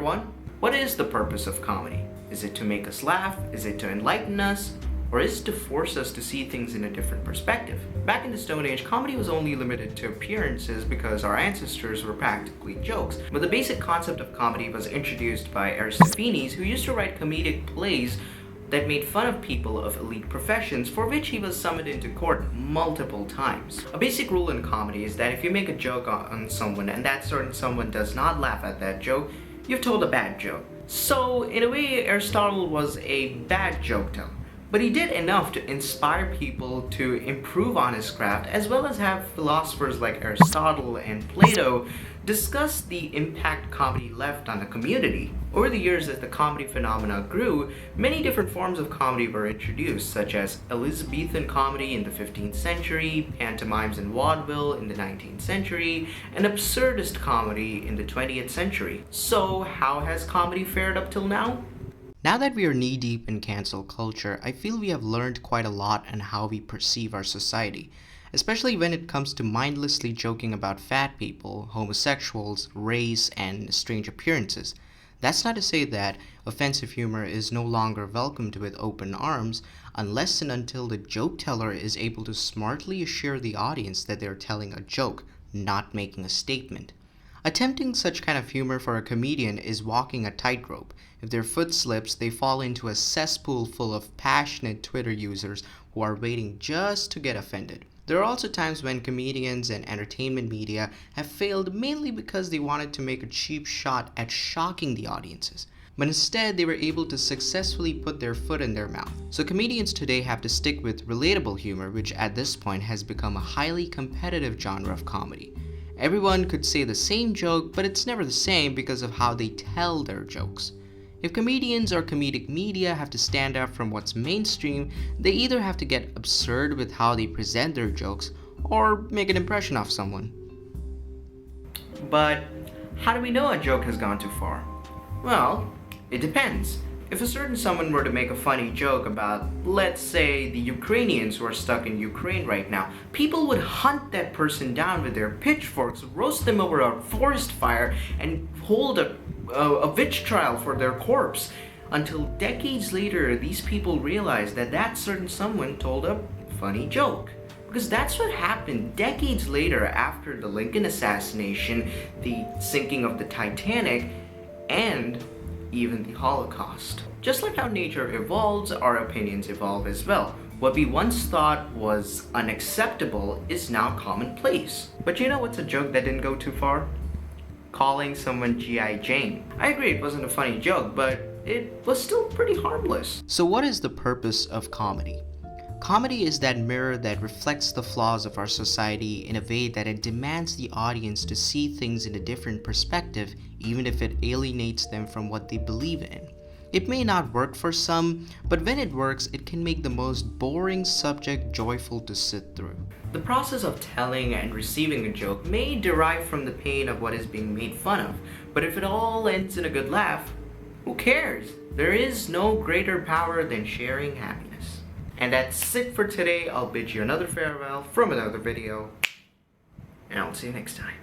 everyone, what is the purpose of comedy? Is it to make us laugh? Is it to enlighten us? Or is it to force us to see things in a different perspective? Back in the Stone Age, comedy was only limited to appearances because our ancestors were practically jokes. But the basic concept of comedy was introduced by Aristophanes, who used to write comedic plays that made fun of people of elite professions, for which he was summoned into court multiple times. A basic rule in comedy is that if you make a joke on someone and that certain someone does not laugh at that joke, you've told a bad joke. So in a way, Aristotle was a bad joke teller. But he did enough to inspire people to improve on his craft, as well as have philosophers like Aristotle and Plato discuss the impact comedy left on the community. Over the years, as the comedy phenomena grew, many different forms of comedy were introduced, such as Elizabethan comedy in the 15th century, pantomimes and vaudeville in the 19th century, and absurdist comedy in the 20th century. So, how has comedy fared up till now? Now that we are knee-deep in cancel culture, I feel we have learned quite a lot on how we perceive our society, especially when it comes to mindlessly joking about fat people, homosexuals, race, and strange appearances. That's not to say that offensive humor is no longer welcomed with open arms, unless and until the joke teller is able to smartly assure the audience that they're telling a joke, not making a statement. Attempting such kind of humor for a comedian is walking a tightrope. If their foot slips, they fall into a cesspool full of passionate Twitter users who are waiting just to get offended. There are also times when comedians and entertainment media have failed mainly because they wanted to make a cheap shot at shocking the audiences. But instead, they were able to successfully put their foot in their mouth. So comedians today have to stick with relatable humor, which at this point has become a highly competitive genre of comedy. Everyone could say the same joke, but it's never the same because of how they tell their jokes. If comedians or comedic media have to stand out from what's mainstream, they either have to get absurd with how they present their jokes or make an impression of someone. But how do we know a joke has gone too far? Well, it depends. If a certain someone were to make a funny joke about, let's say, the Ukrainians who are stuck in Ukraine right now, people would hunt that person down with their pitchforks, roast them over a forest fire, and hold a witch trial for their corpse. Until decades later, these people realized that that certain someone told a funny joke. Because that's what happened decades later after the Lincoln assassination, the sinking of the Titanic, and even the Holocaust. Just like how nature evolves, our opinions evolve as well. What we once thought was unacceptable is now commonplace. But you know what's a joke that didn't go too far? Calling someone G.I. Jane. I agree it wasn't a funny joke, but it was still pretty harmless. So what is the purpose of comedy? Comedy is that mirror that reflects the flaws of our society in a way that it demands the audience to see things in a different perspective, even if it alienates them from what they believe in. It may not work for some, but when it works, it can make the most boring subject joyful to sit through. The process of telling and receiving a joke may derive from the pain of what is being made fun of, but if it all ends in a good laugh, who cares? There is no greater power than sharing happiness. And that's it for today. I'll bid you another farewell from another video, and I'll see you next time.